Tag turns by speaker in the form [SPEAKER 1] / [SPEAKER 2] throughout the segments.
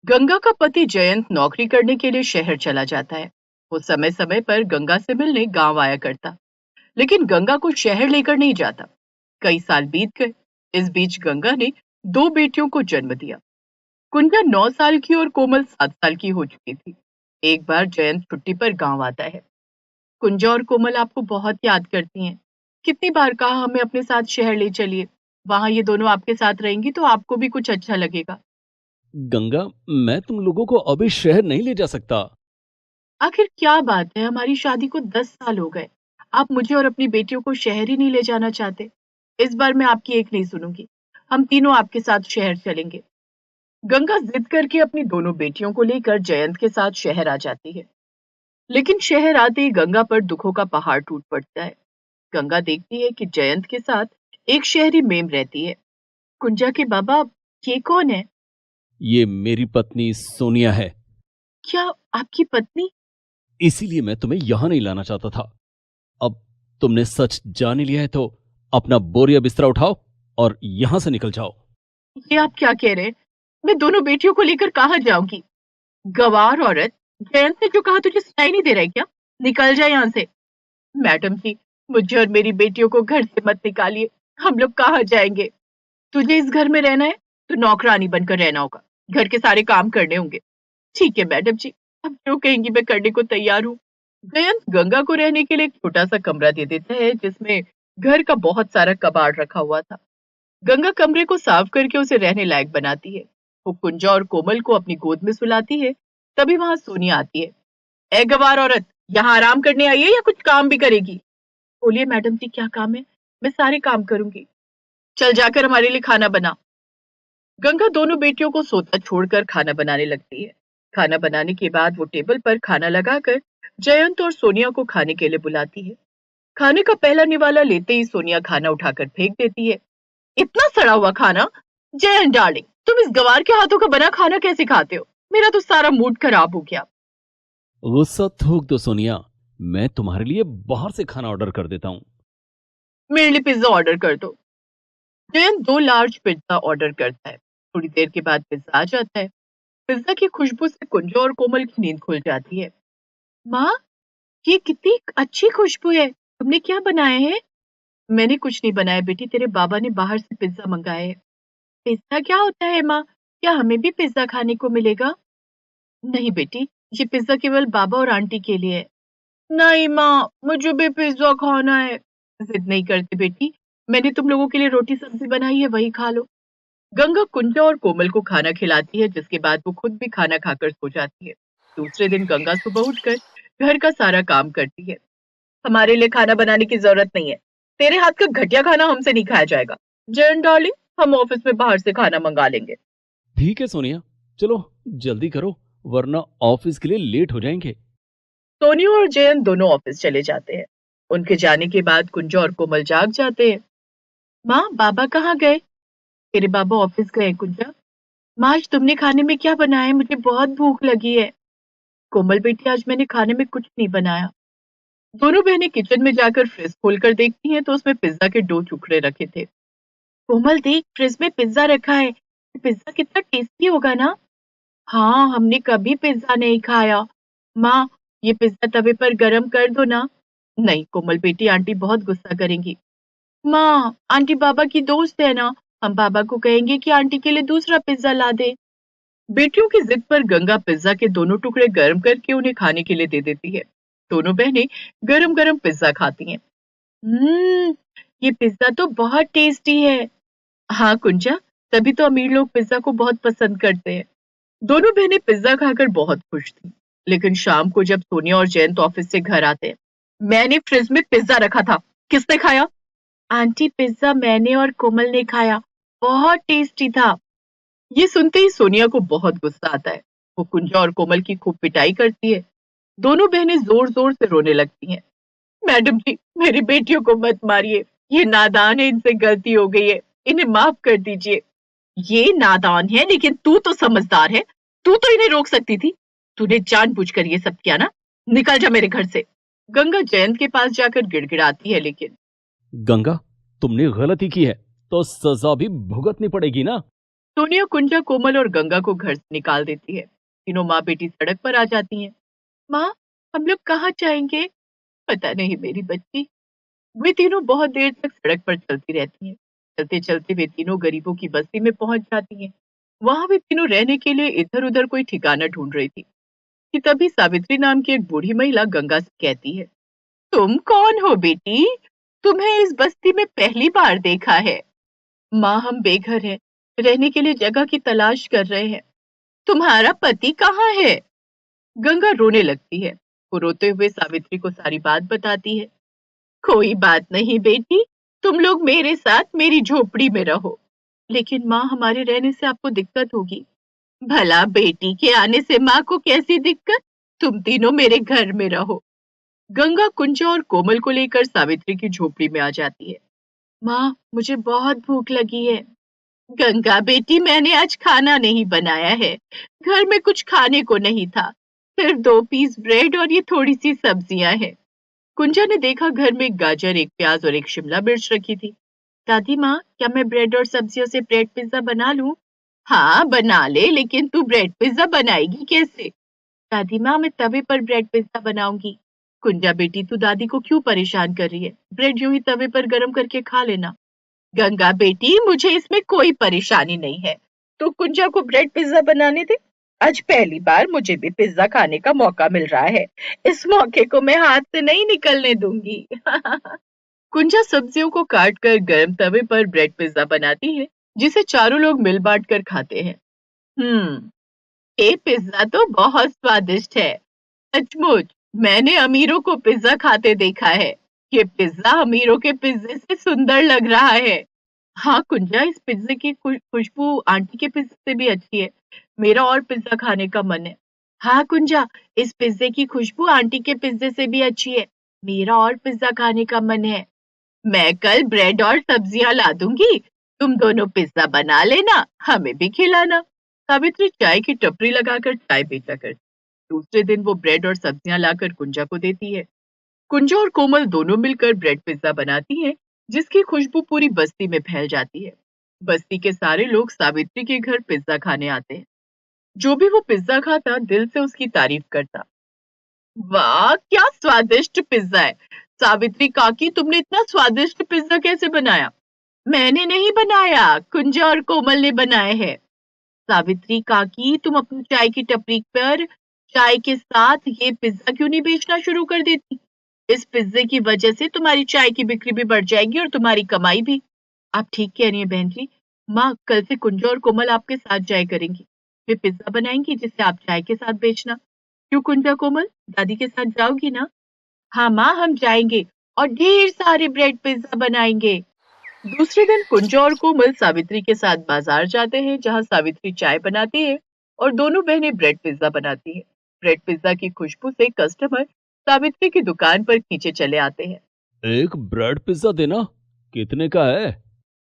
[SPEAKER 1] गंगा का पति जयंत नौकरी करने के लिए शहर चला जाता है। वो समय समय पर गंगा से मिलने गांव आया करता, लेकिन गंगा को शहर लेकर नहीं जाता। कई साल बीत गए। इस बीच गंगा ने दो बेटियों को जन्म दिया। कुंजा 9 साल की और कोमल 7 साल की हो चुकी थी। एक बार जयंत छुट्टी पर गांव आता है। कुंजा और कोमल आपको बहुत याद करती हैं। कितनी बार कहा हमें अपने साथ शहर ले चलिए। वहां ये दोनों आपके साथ रहेंगी तो आपको भी कुछ अच्छा लगेगा।
[SPEAKER 2] गंगा, मैं तुम लोगों को अभी शहर नहीं ले जा सकता।
[SPEAKER 1] आखिर क्या बात है, हमारी शादी को 10 साल हो गए। आप मुझे और अपनी बेटियों को शहर ही नहीं ले जाना चाहते। इस बार मैं आपकी एक नहीं सुनूंगी। हम तीनों आपके साथ शहर चलेंगे। गंगा जिद करके अपनी दोनों बेटियों को लेकर जयंत के साथ शहर आ जाती है। लेकिन शहर आते ही गंगा पर दुखों का पहाड़ टूट पड़ता है। गंगा देखती है कि जयंत के साथ एक शहरी मेम रहती है। कुंजा के बाबा, ये कौन है?
[SPEAKER 2] ये मेरी पत्नी सोनिया है।
[SPEAKER 1] क्या आपकी पत्नी?
[SPEAKER 2] इसीलिए मैं तुम्हें यहां नहीं लाना चाहता था। अब तुमने सच जान ही लिया है तो अपना बोरिया बिस्तरा उठाओ और यहां से निकल जाओ।
[SPEAKER 1] ये आप क्या कह रहे हैं? मैं दोनों बेटियों को लेकर कहाँ जाऊंगी? गवार औरत, जयंत ने जो कहा तुझे सुनाई नहीं दे रहा है क्या? निकल जाए यहाँ से। मैडम जी, मुझे और मेरी बेटियों को घर से मत निकालिए। हम लोग कहाँ जाएंगे? तुझे इस घर में रहना है तो नौकरानी बनकर रहना होगा। घर के सारे काम करने होंगे। ठीक है मैडम जी, आप जो कहेंगी मैं करने को तैयार हूँ। जयंत गंगा को रहने के लिए एक छोटा सा कमरा दे देता है, जिसमें घर का बहुत सारा कबाड़ रखा हुआ था। गंगा कमरे को साफ करके उसे रहने लायक बनाती है। वो कुंजा और कोमल को अपनी गोद में सुलाती है। तभी वहां सोनिया आती है। ए गवार औरत, यहाँ आराम करने आई है या कुछ काम भी करेगी? बोलिए मैडम जी, क्या काम है? मैं सारे काम करूंगी। चल जाकर हमारे लिए खाना बना। गंगा दोनों बेटियों को सोता छोड़कर खाना बनाने लगती है। खाना बनाने के बाद वो टेबल पर खाना लगाकर जयंत और सोनिया को खाने के लिए बुलाती है। खाने का पहला निवाला लेते ही सोनिया खाना उठाकर फेंक देती है। इतना सड़ा हुआ खाना! जयंत डार्लिंग, तुम इस गवार के हाथों का बना खाना कैसे खाते हो? मेरा तो सारा मूड खराब हो गया।
[SPEAKER 2] गुस्सा थूक दो सोनिया। मैं तुम्हारे लिए बाहर से खाना ऑर्डर कर देता हूँ।
[SPEAKER 1] मेरे लिए पिज्जा ऑर्डर कर दो। जयंत 2 लार्ज पिज्जा ऑर्डर करता है। थोड़ी देर के बाद पिज्जा आ जाता है। पिज्जा की खुशबू से कुंजो और कोमल की नींद खुल जाती है। माँ, ये कितनी अच्छी खुशबू है। तुमने क्या बनाया है? मैंने कुछ नहीं बनाया बेटी, तेरे बाबा ने बाहर से पिज्जा मंगाया है। पिज्जा क्या होता है माँ? क्या हमें भी पिज्जा खाने को मिलेगा? नहीं बेटी, ये पिज्जा केवल बाबा और आंटी के लिए है। नहीं माँ, मुझे भी पिज्जा खाना है। जिद नहीं करती बेटी, मैंने तुम लोगों के लिए रोटी सब्जी बनाई है, वही खा लो। गंगा कुंजा और कोमल को खाना खिलाती है, जिसके बाद वो खुद भी खाना खाकर सो जाती है। दूसरे दिन गंगा सुबह उठकर घर का सारा काम करती है। हमारे लिए खाना बनाने की जरूरत नहीं है। तेरे हाथ का घटिया खाना हमसे नहीं खाया जाएगा। जयन डार्लिंग, हम ऑफिस में बाहर से खाना मंगा लेंगे।
[SPEAKER 2] ठीक है सोनिया, चलो जल्दी करो वरना ऑफिस के लिए लेट हो जाएंगे।
[SPEAKER 1] सोनिया और जयन दोनों ऑफिस चले जाते हैं। उनके जाने के बाद कुंजा और कोमल जाग जाते हैं। माँ, बाबा कहाँ गए? तेरे बाबा ऑफिस गए कुंजा। माँ, आज तुमने खाने में क्या बनाया है? मुझे बहुत भूख लगी है। कोमल बेटी, आज मैंने खाने में कुछ नहीं बनाया। दोनों बहनें किचन में जाकर फ्रिज खोलकर देखती हैं तो उसमें पिज्जा के 2 टुकड़े रखे थे। कोमल देख, फ्रिज में पिज्जा रखा है। पिज्जा कितना टेस्टी होगा ना? हाँ, हमने कभी पिज्जा नहीं खाया। माँ, ये पिज्जा तवे पर गरम कर दो ना। नहीं कोमल बेटी, आंटी बहुत गुस्सा करेंगी। माँ, आंटी बाबा की दोस्त है ना। हम बाबा को कहेंगे कि आंटी के लिए दूसरा पिज्जा ला दे। बेटियों की जिद पर गंगा पिज्जा के दोनों टुकड़े गर्म करके उन्हें खाने के लिए दे देती है। दोनों बहनें गरम गरम पिज्जा खाती हैं। हम्म, ये पिज्जा तो बहुत टेस्टी है। हाँ कुंजा, तभी तो अमीर लोग पिज्जा को बहुत पसंद करते हैं। दोनों बहनें पिज्जा खाकर बहुत खुश थीं। लेकिन शाम को जब सोनिया और जयंत ऑफिस से घर आते हैं, मैंने फ्रिज में पिज्जा रखा था, किसने खाया? आंटी, पिज्जा मैंने और कोमल ने खाया। बहुत टेस्टी था। ये सुनते ही सोनिया को बहुत गुस्सा आता है। वो कुंजा और कोमल की खूब पिटाई करती है। दोनों बहनें जोर जोर से रोने लगती हैं। मैडम जी, मेरी बेटियों को मत मारिए। ये नादान है, इनसे गलती हो गई है। इन्हें माफ कर दीजिए। ये नादान है लेकिन तू तो समझदार है। तू तो इन्हें रोक सकती थी। तूने जानबूझकर ये सब किया ना? निकल जा मेरे घर से। गंगा जयंत के पास जाकर गिड़गिड़ाती है, लेकिन
[SPEAKER 2] गंगा, तुमने गलती की है तो सजा भी भुगतनी पड़ेगी ना।
[SPEAKER 1] सोनिया कुंजा कोमल और गंगा को घर से निकाल देती है। तीनों माँ बेटी सड़क पर आ जाती हैं। माँ, हम लोग कहाँ जाएंगे? पता नहीं मेरी बच्ची। वे तीनों बहुत देर तक सड़क पर चलती रहती हैं। चलते चलते वे तीनों गरीबों की बस्ती में पहुंच जाती हैं। वहां वे तीनों रहने के लिए इधर उधर कोई ठिकाना ढूंढ रही थी कि तभी सावित्री नाम की एक बूढ़ी महिला गंगा से कहती है, तुम कौन हो बेटी? तुम्हें इस बस्ती में पहली बार देखा है। माँ, हम बेघर हैं, रहने के लिए जगह की तलाश कर रहे हैं। तुम्हारा पति कहाँ है? गंगा रोने लगती है। वो रोते हुए सावित्री को सारी बात बताती है। कोई बात नहीं बेटी, तुम लोग मेरे साथ मेरी झोपड़ी में रहो। लेकिन माँ, हमारे रहने से आपको दिक्कत होगी। भला बेटी के आने से माँ को कैसी दिक्कत? तुम तीनों मेरे घर में रहो। गंगा कुंजा और कोमल को लेकर सावित्री की झोपड़ी में आ जाती है। माँ, मुझे बहुत भूख लगी है। गंगा बेटी, मैंने आज खाना नहीं बनाया है। घर में कुछ खाने को नहीं था। सिर्फ 2 पीस ब्रेड और ये थोड़ी सी सब्जियां हैं। कुंजा ने देखा घर में एक गाजर, एक प्याज और एक शिमला मिर्च रखी थी। दादी माँ, क्या मैं ब्रेड और सब्जियों से ब्रेड पिज्जा बना लूं? हाँ बना ले, लेकिन तू ब्रेड पिज्जा बनाएगी कैसे? दादी माँ, मैं तवे पर ब्रेड पिज्जा बनाऊंगी। कुंजा बेटी, तू दादी को क्यों परेशान कर रही है? ब्रेड यूं ही तवे पर गरम करके खा लेना। गंगा बेटी, मुझे इसमें कोई परेशानी नहीं है। तो कुंजा को ब्रेड पिज्जा बनाने दे। आज पहली बार मुझे भी पिज्जा खाने का मौका मिल रहा है। इस मौके को मैं हाथ से नहीं निकलने दूंगी। कुंजा सब्जियों को काट कर गर्म तवे पर ब्रेड पिज्जा बनाती है, जिसे चारों लोग मिल बांट कर खाते हैं। ये पिज्जा तो बहुत स्वादिष्ट है। सचमुच, मैंने अमीरों को पिज्जा खाते देखा है। ये पिज्जा अमीरों के पिज्जे से सुंदर लग रहा है। हाँ कुंजा, इस पिज्जे की खुशबू आंटी के पिज्जे से भी अच्छी है। मेरा और पिज्जा खाने का मन है। हाँ कुंजा, इस पिज्जे की खुशबू आंटी के पिज्जे से भी अच्छी है। मेरा और पिज्जा खाने का मन है। मैं कल ब्रेड और सब्जियां ला दूंगी। तुम दोनों पिज्जा बना लेना, हमें भी खिलाना। सावित्री चाय की टपरी लगाकर चाय बेचा करती। दूसरे दिन वो ब्रेड और सब्जियां लाकर कुंजा को देती है। कुंजा और कोमल दोनों मिलकर ब्रेड पिज्जा बनाती हैं, जिसकी खुशबू पूरी बस्ती में फैल जाती है। बस्ती के सारे लोग सावित्री के घर पिज्जा खाने आते हैं। जो भी वो पिज्जा खाता दिल से उसकी तारीफ करता। वाह, क्या स्वादिष्ट पिज्जा है। सावित्री काकी, तुमने इतना स्वादिष्ट पिज्जा कैसे बनाया? मैंने नहीं बनाया, कुंजा और कोमल ने बनाए हैं। सावित्री काकी, तुम अपनी चाय की टपरी पर चाय के साथ ये पिज्जा क्यों नहीं बेचना शुरू कर देती? इस पिज्जे की वजह से तुम्हारी चाय की बिक्री भी बढ़ जाएगी और तुम्हारी कमाई भी। आप ठीक कह रही हैं बहन जी। माँ, कल से कुंजा और कोमल आपके साथ जाया करेंगी। वे पिज्जा बनाएंगी जिसे आप चाय के साथ बेचना। क्यों कुंजा, कोमल, दादी के साथ जाओगी ना? हाँ माँ, हम जाएंगे और ढेर सारे ब्रेड पिज्जा बनाएंगे। दूसरे दिन कुंजा और कोमल सावित्री के साथ बाजार जाते हैं, जहाँ सावित्री चाय बनाती है और दोनों बहनें ब्रेड पिज्जा बनाती हैं। ब्रेड पिज्जा की खुशबू से कस्टमर सावित्री की दुकान पर खींचे चले आते हैं।
[SPEAKER 2] एक ब्रेड पिज्जा देना। कितने का है?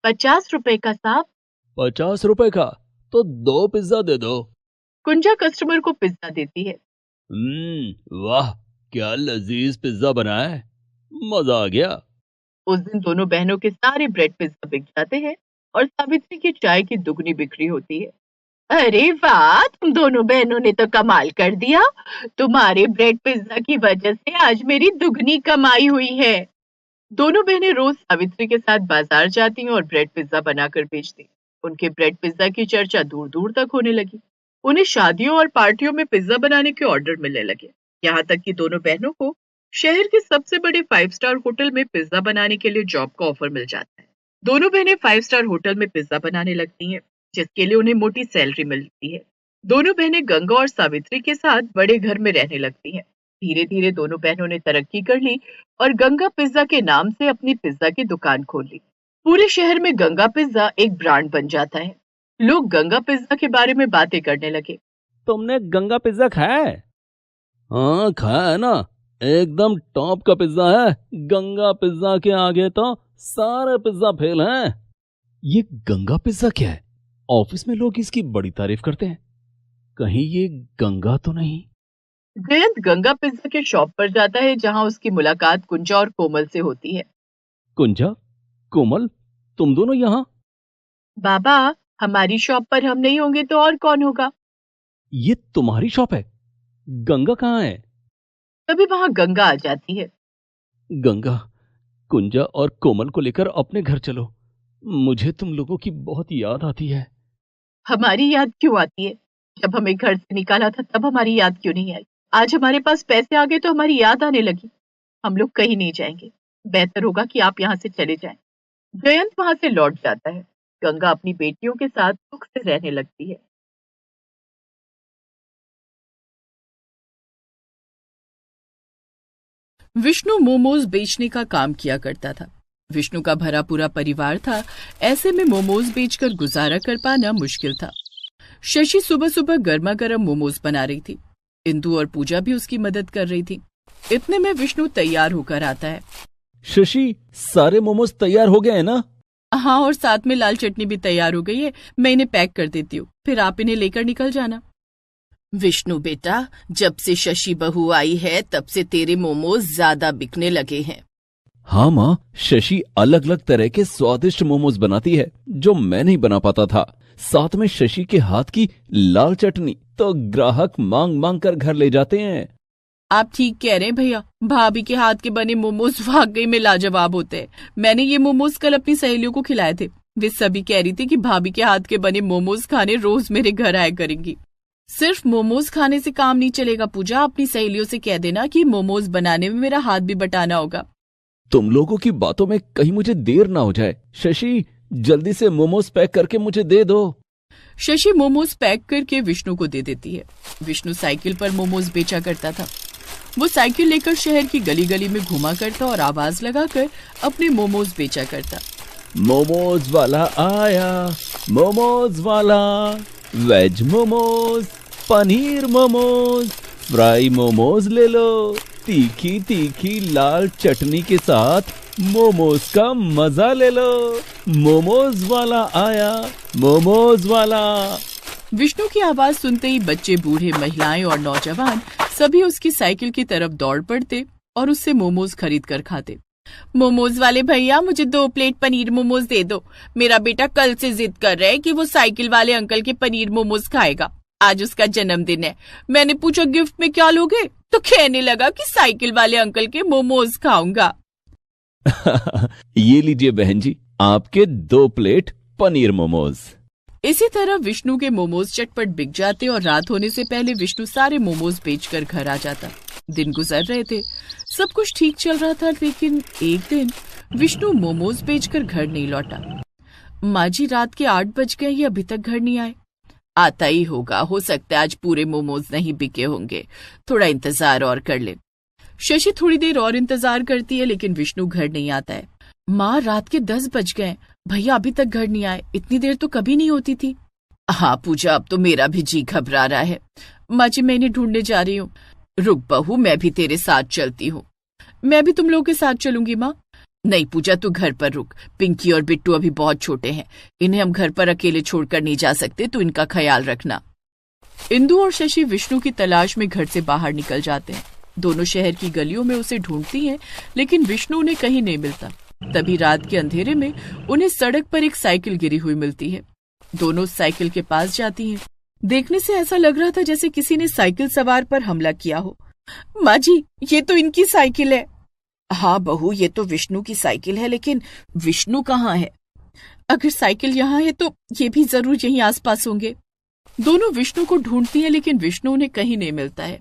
[SPEAKER 1] 50 रुपए का साहब।
[SPEAKER 2] 50 रुपए का? तो 2 पिज्जा दे दो।
[SPEAKER 1] कुंजा कस्टमर को पिज्जा देती है।
[SPEAKER 2] वाह, क्या लजीज पिज्जा बनाया है। मजा आ गया।
[SPEAKER 1] उस दिन दोनों बहनों के सारे ब्रेड पिज्जा बिक जाते हैं और सावित्री की चाय की दुगनी बिक्री होती है। अरे वाह, तुम दोनों बहनों ने तो कमाल कर दिया। तुम्हारे ब्रेड पिज्जा की वजह से आज मेरी दुगनी कमाई हुई है। दोनों बहनें रोज सावित्री के साथ बाजार जाती हैं और ब्रेड पिज्जा बनाकर बेचती। उनके ब्रेड पिज्जा की चर्चा दूर दूर तक होने लगी। उन्हें शादियों और पार्टियों में पिज्जा बनाने के ऑर्डर मिलने लगे। यहाँ तक कि दोनों बहनों को शहर के सबसे बड़े 5 स्टार होटल में पिज्जा बनाने के लिए जॉब का ऑफर मिल जाता है। दोनों बहनें 5 स्टार होटल में पिज्जा बनाने लगती हैं, जिसके लिए उन्हें मोटी सैलरी मिलती है। दोनों बहनें गंगा और सावित्री के साथ बड़े घर में रहने लगती हैं। धीरे धीरे दोनों बहनों ने तरक्की कर ली और गंगा पिज्जा के नाम से अपनी पिज्जा की दुकान खोल ली। पूरे शहर में गंगा पिज्जा एक ब्रांड बन जाता है। लोग गंगा पिज्जा के बारे में बातें करने लगे।
[SPEAKER 2] तुमने गंगा पिज्जा खाया है? हाँ, खाया है ना। एकदम टॉप का पिज्जा है। गंगा पिज्जा के आगे तो सारे पिज्जा फेल हैं। ये गंगा पिज्जा क्या है? ऑफिस में लोग इसकी बड़ी तारीफ करते हैं। कहीं ये गंगा तो नहीं?
[SPEAKER 1] जयंत गंगा पिज्जा के शॉप पर जाता है, जहां उसकी मुलाकात कुंजा और कोमल से होती है।
[SPEAKER 2] कुंजा, कोमल, तुम दोनों यहाँ?
[SPEAKER 1] बाबा, हमारी शॉप पर हम नहीं होंगे तो और कौन होगा?
[SPEAKER 2] ये तुम्हारी शॉप है? गंगा कहाँ है?
[SPEAKER 1] तभी वहां गंगा आ जाती है।
[SPEAKER 2] गंगा, कुंजा और कोमल को लेकर अपने घर चलो। मुझे तुम लोगों की बहुत याद आती है।
[SPEAKER 1] हमारी याद क्यों आती है? जब हमें घर से निकाला था तब हमारी याद क्यों नहीं आई? आज हमारे पास पैसे आ गए तो हमारी याद आने लगी। हम लोग कहीं नहीं जाएंगे। बेहतर होगा कि आप यहाँ से चले जाएं। जयंत वहां से लौट जाता है। गंगा अपनी बेटियों के साथ सुख से रहने लगती है। विष्णु मोमोज बेचने का काम किया करता था। विष्णु का भरा पूरा परिवार था। ऐसे में मोमोज बेचकर गुजारा कर पाना मुश्किल था। शशि सुबह सुबह गर्मा गर्म मोमोज बना रही थी। इंदु और पूजा भी उसकी मदद कर रही थी। इतने में विष्णु तैयार होकर आता है।
[SPEAKER 2] शशि, सारे मोमोज तैयार हो गए हैं ना?
[SPEAKER 1] हाँ, और साथ में लाल चटनी भी तैयार हो गई है। मैं इन्हें पैक कर देती हूँ, फिर आप इन्हें लेकर निकल जाना। विष्णु बेटा, जब से शशि बहू आई है तब से तेरे मोमोज ज्यादा बिकने लगे हैं।
[SPEAKER 2] हाँ माँ, शशि अलग अलग तरह के स्वादिष्ट मोमोज बनाती है जो मैं नहीं बना पाता था। साथ में शशि के हाथ की लाल चटनी तो ग्राहक मांग मांग कर घर ले जाते हैं।
[SPEAKER 1] आप ठीक कह रहे हैं भैया, भाभी के हाथ के बने मोमोज वाकई में लाजवाब होते हैं। मैंने ये मोमोज कल अपनी सहेलियों को खिलाए थे। वे सभी कह रही थी कि भाभी के हाथ के बने मोमोज खाने रोज मेरे घर आया करेंगी। सिर्फ मोमोज खाने से काम नहीं चलेगा पूजा, अपनी सहेलियों से कह देना कि मोमोज बनाने में मेरा हाथ भी बटाना होगा।
[SPEAKER 2] तुम लोगों की बातों में कहीं मुझे देर ना हो जाए। शशि, जल्दी से मोमोज पैक करके मुझे दे दो।
[SPEAKER 1] शशि मोमोज पैक करके विष्णु को दे देती है। विष्णु साइकिल पर मोमोज बेचा करता था। वो साइकिल लेकर शहर की गली गली में घुमा करता और आवाज लगाकर अपने मोमोज बेचा करता।
[SPEAKER 2] मोमोज वाला आया, मोमोज वाला, वेज मोमोज, पनीर मोमोज, फ्राई मोमोज ले लो, तीखी तीखी लाल चटनी के साथ मोमोज का मजा ले लो। मोमोज वाला आया, मोमोज वाला। विष्णु की आवाज सुनते ही बच्चे, बूढ़े, महिलाएं और नौजवान सभी उसकी साइकिल की तरफ दौड़ पड़ते और उससे मोमोज खरीद कर खाते। मोमोज वाले भैया, मुझे 2 प्लेट पनीर मोमोज दे दो। मेरा बेटा कल से जिद कर रहा है कि वो साइकिल वाले अंकल के पनीर मोमोज खाएगा। आज उसका जन्मदिन है। मैंने पूछा गिफ्ट में क्या लोगे, तो कहने लगा कि साइकिल वाले अंकल के मोमोज खाऊंगा। ये लीजिए बहन जी, आपके 2 प्लेट पनीर मोमोज।
[SPEAKER 1] इसी तरह विष्णु के मोमोज चटपट बिक जाते और रात होने से पहले विष्णु सारे मोमोज बेचकर घर आ जाता। दिन गुजर रहे थे, सब कुछ ठीक चल रहा था, लेकिन एक दिन विष्णु मोमोज बेचकर घर नहीं लौटा। माँ जी, रात के 8 बज गए, ये अभी तक घर नहीं आए। आता ही होगा, हो सकता है आज पूरे मोमोज नहीं बिके होंगे, थोड़ा इंतजार और कर ले। शशि थोड़ी देर और इंतजार करती है, लेकिन विष्णु घर नहीं आता है। माँ, रात के 10 बज गए, भैया अभी तक घर नहीं आए। इतनी देर तो कभी नहीं होती थी। हाँ पूजा, अब तो मेरा भी जी घबरा रहा है। माँ जी, मैं इन्हें ढूंढने जा रही हूँ। रुक बहू, मैं भी तेरे साथ चलती हूँ। मैं भी तुम लोगों के साथ चलूंगी माँ। नहीं पूजा, तू घर पर रुक। पिंकी और बिट्टू अभी बहुत छोटे हैं, इन्हें हम घर पर अकेले छोड़कर नहीं जा सकते, तो इनका ख्याल रखना। इंदु और शशि विष्णु की तलाश में घर से बाहर निकल जाते हैं। दोनों शहर की गलियों में उसे ढूंढती हैं, लेकिन विष्णु उन्हें कहीं नहीं मिलता। तभी रात के अंधेरे में उन्हें सड़क पर एक साइकिल गिरी हुई मिलती है। दोनों साइकिल के पास जाती हैं। देखने से ऐसा लग रहा था जैसे किसी ने साइकिल सवार पर हमला किया हो। माँ जी, ये तो इनकी साइकिल है। हाँ बहू, ये तो विष्णु की साइकिल है, लेकिन विष्णु कहाँ है? अगर साइकिल यहाँ है तो ये भी जरूर यहीं आसपास होंगे। दोनों विष्णु को ढूंढती हैं, लेकिन विष्णु उन्हें कहीं नहीं मिलता है।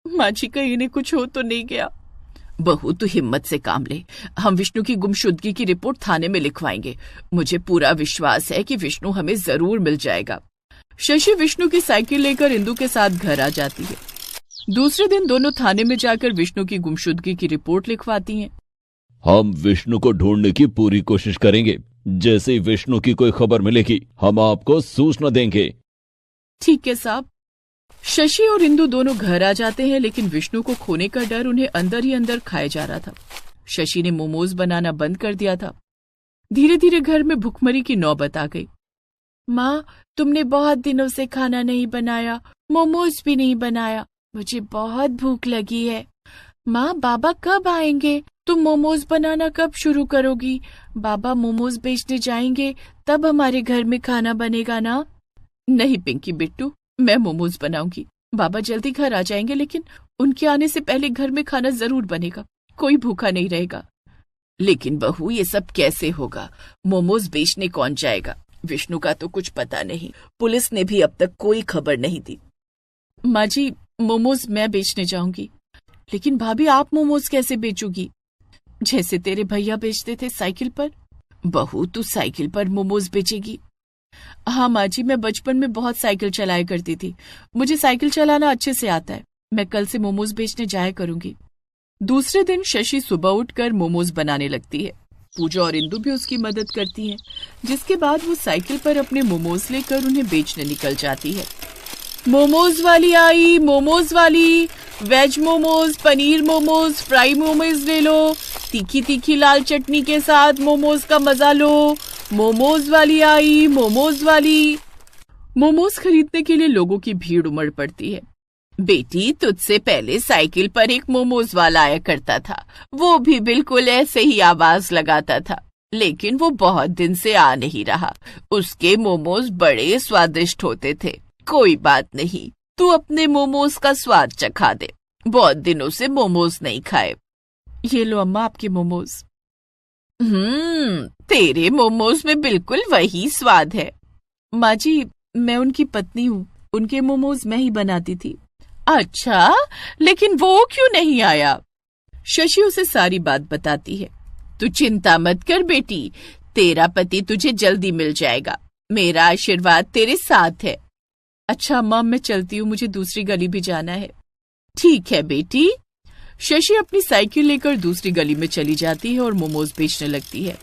[SPEAKER 1] माँ जी, कहीं इन्हें कुछ हो तो नहीं गया? बहू, तू हिम्मत से काम ले। हम विष्णु की गुमशुदगी की रिपोर्ट थाने में लिखवाएंगे। मुझे पूरा विश्वास है कि विष्णु हमें जरूर मिल जाएगा। शशि विष्णु की साइकिल लेकर इंदु के साथ घर आ जाती है। दूसरे दिन दोनों थाने में जाकर विष्णु की गुमशुदगी की रिपोर्ट लिखवाती हैं।
[SPEAKER 2] हम विष्णु को ढूंढने की पूरी कोशिश करेंगे। जैसे ही विष्णु की कोई खबर मिलेगी, हम आपको सूचना देंगे।
[SPEAKER 1] ठीक है साहब। शशि और इंदु दोनों घर आ जाते हैं, लेकिन विष्णु को खोने का डर उन्हें अंदर ही अंदर खाए जा रहा था। शशि ने मोमोज बनाना बंद कर दिया था। धीरे धीरे घर में भुखमरी की नौबत आ गई। माँ, तुमने बहुत दिनों से खाना नहीं बनाया, मोमोज भी नहीं बनाया। मुझे बहुत भूख लगी है। माँ, बाबा कब आएंगे? तुम मोमोज बनाना कब शुरू करोगी? बाबा मोमोज बेचने जाएंगे तब हमारे घर में खाना बनेगा ना? नहीं पिंकी बिट्टू, मैं मोमोज बनाऊंगी। बाबा जल्दी घर आ जाएंगे, लेकिन उनके आने से पहले घर में खाना जरूर बनेगा, कोई भूखा नहीं रहेगा। लेकिन बहू, ये सब कैसे होगा? मोमोज बेचने कौन जाएगा? विष्णु का तो कुछ पता नहीं, पुलिस ने भी अब तक कोई खबर नहीं दी। माँ जी, मोमोज मैं बेचने जाऊंगी। लेकिन भाभी, आप मोमोज कैसे बेचोगी? जैसे तेरे भैया बेचते थे, साइकिल पर। बहू, तू साइकिल पर मोमोज बेचेगी? हाँ माँ जी, मैं बचपन में बहुत साइकिल चलाया करती थी, मुझे साइकिल चलाना अच्छे से आता है। मैं कल से मोमोज बेचने जाया करूंगी। दूसरे दिन शशि सुबह उठकर मोमोज बनाने लगती है। पूजा और इंदु भी उसकी मदद करती हैं, जिसके बाद वो साइकिल पर अपने मोमोज लेकर उन्हें बेचने निकल जाती है। मोमोज वाली आई, मोमोज वाली, वेज मोमोज, पनीर मोमोज, फ्राई मोमोज ले लो, तीखी तीखी लाल चटनी के साथ मोमोज का मजा लो। मोमोज वाली आई, मोमोज वाली। मोमोज खरीदने के लिए लोगों की भीड़ उमड़ पड़ती है। बेटी, तुझसे पहले साइकिल पर एक मोमोज वाला आया करता था, वो भी बिल्कुल ऐसे ही आवाज लगाता था, लेकिन वो बहुत दिन से आ नहीं रहा। उसके मोमोज बड़े स्वादिष्ट होते थे। कोई बात नहीं, तू अपने मोमोज का स्वाद चखा दे, बहुत दिनों से मोमोज नहीं खाए। ये लो अम्मा, आपके मोमोज। तेरे मोमोज में बिल्कुल वही स्वाद है। माँ जी, मैं उनकी पत्नी हूँ, उनके मोमोज मैं ही बनाती थी। अच्छा, लेकिन वो क्यों नहीं आया? शशि उसे सारी बात बताती है। तू चिंता मत कर बेटी, तेरा पति तुझे जल्दी मिल जाएगा, मेरा आशीर्वाद तेरे साथ है। अच्छा अम्मा, मैं चलती हूँ, मुझे दूसरी गली भी जाना है। ठीक है बेटी। शशि अपनी साइकिल लेकर दूसरी गली में चली जाती है और मोमोज बेचने लगती है।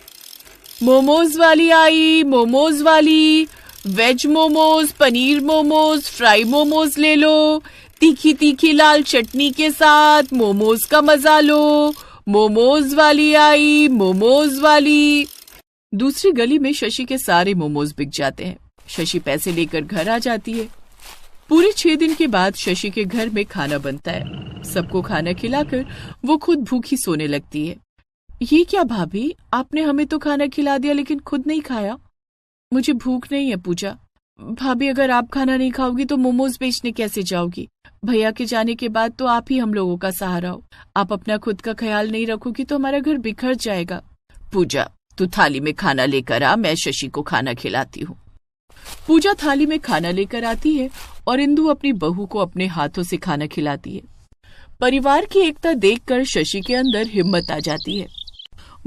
[SPEAKER 1] मोमोज वाली आई, मोमोज वाली, वेज मोमोज, पनीर मोमोज, फ्राई मोमोज ले लो, तीखी तीखी लाल चटनी के साथ मोमोज का मजा लो। मोमोज वाली आई, मोमोज वाली। दूसरी गली में शशि के सारे मोमोज बिक जाते हैं। शशि पैसे लेकर घर आ जाती है। पूरे 6 दिन के बाद शशि के घर में खाना बनता है। सबको खाना खिलाकर वो खुद भूखी सोने लगती है। ये क्या भाभी, आपने हमें तो खाना खिला दिया लेकिन खुद नहीं खाया? मुझे भूख नहीं है पूजा। भाभी, अगर आप खाना नहीं खाओगी तो मोमोज बेचने कैसे जाओगी? भैया के जाने के बाद तो आप ही हम लोगों का सहारा हो। आप अपना खुद का ख्याल नहीं रखोगी तो हमारा घर बिखर जाएगा। पूजा, तू थाली में खाना लेकर आ, मैं शशि को खाना खिलाती हूँ। पूजा थाली में खाना लेकर आती है और इंदु अपनी बहू को अपने हाथों से खाना खिलाती है। परिवार की एकता देखकर शशि के अंदर हिम्मत आ जाती है।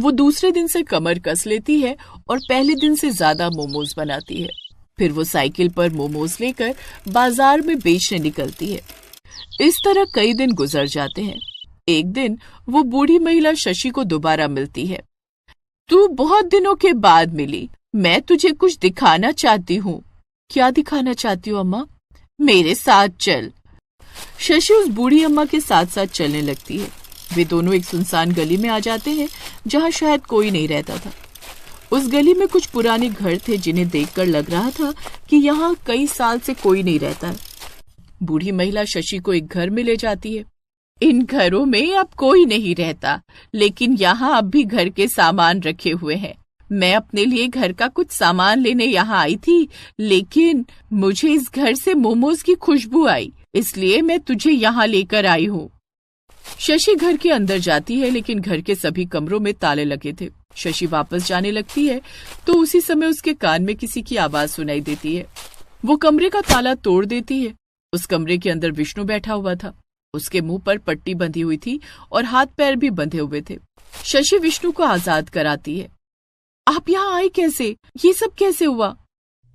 [SPEAKER 1] वो दूसरे दिन से कमर कस लेती है और पहले दिन से ज्यादा मोमोज बनाती है। फिर वो साइकिल पर मोमोज लेकर बाजार में बेचने निकलती है। इस तरह कई दिन गुजर जाते हैं। एक दिन वो बूढ़ी महिला शशि को दोबारा मिलती है। तू बहुत दिनों के बाद मिली, मैं तुझे कुछ दिखाना चाहती हूँ। क्या दिखाना चाहती हो अम्मा? मेरे साथ चल। शशि उस बूढ़ी अम्मा के साथ साथ चलने लगती है। वे दोनों एक सुनसान गली में आ जाते हैं जहाँ शायद कोई नहीं रहता था। उस गली में कुछ पुराने घर थे जिन्हें देखकर लग रहा था कि यहाँ कई साल से कोई नहीं रहता है। बूढ़ी महिला शशि को एक घर में ले जाती है। इन घरों में अब कोई नहीं रहता, लेकिन यहाँ अब भी घर के सामान रखे हुए हैं। मैं अपने लिए घर का कुछ सामान लेने यहाँ आई थी, लेकिन मुझे इस घर से मोमोज की खुशबू आई, इसलिए मैं तुझे यहाँ लेकर आई हूँ। शशि घर के अंदर जाती है, लेकिन घर के सभी कमरों में ताले लगे थे। शशि वापस जाने लगती है तो उसी समय उसके कान में किसी की आवाज सुनाई देती है। वो कमरे का ताला तोड़ देती है। उस कमरे के अंदर विष्णु बैठा हुआ था। उसके मुंह पर पट्टी बंधी हुई थी और हाथ पैर भी बंधे हुए थे। शशि विष्णु को आजाद कराती है। आप यहाँ आए कैसे? ये सब कैसे हुआ?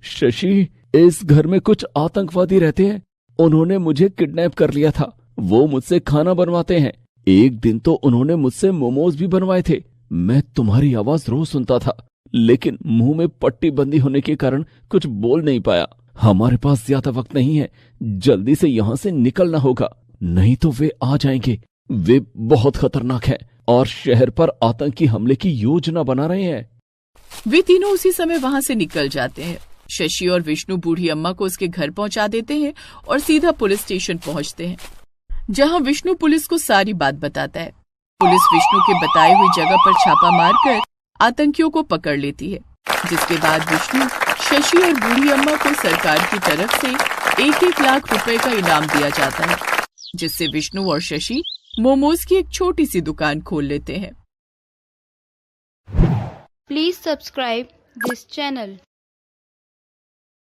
[SPEAKER 2] शशि, इस घर में कुछ आतंकवादी रहते हैं। उन्होंने मुझे किडनैप कर लिया था। वो मुझसे खाना बनवाते हैं। एक दिन तो उन्होंने मुझसे मोमोज भी बनवाए थे। मैं तुम्हारी आवाज रोज सुनता था, लेकिन मुंह में पट्टी बंदी होने के कारण कुछ बोल नहीं पाया। हमारे पास ज्यादा वक्त नहीं है, जल्दी से यहाँ से निकलना होगा, नहीं तो वे आ जाएंगे। वे बहुत खतरनाक हैं और शहर पर आतंकी हमले की योजना बना रहे हैं।
[SPEAKER 1] वे तीनों उसी समय वहां से निकल जाते हैं। शशि और विष्णु बूढ़ी अम्मा को उसके घर पहुंचा देते हैं और सीधा पुलिस स्टेशन पहुंचते हैं, जहां विष्णु पुलिस को सारी बात बताता है। पुलिस विष्णु के बताई हुई जगह पर छापा मारकर आतंकियों को पकड़ लेती है, जिसके बाद विष्णु, शशि और बूढ़ी अम्मा को सरकार की तरफ से 1-1 लाख रुपए का इनाम दिया जाता है, जिससे विष्णु और शशि मोमोज की एक छोटी सी दुकान खोल लेते हैं।
[SPEAKER 3] Please subscribe this channel.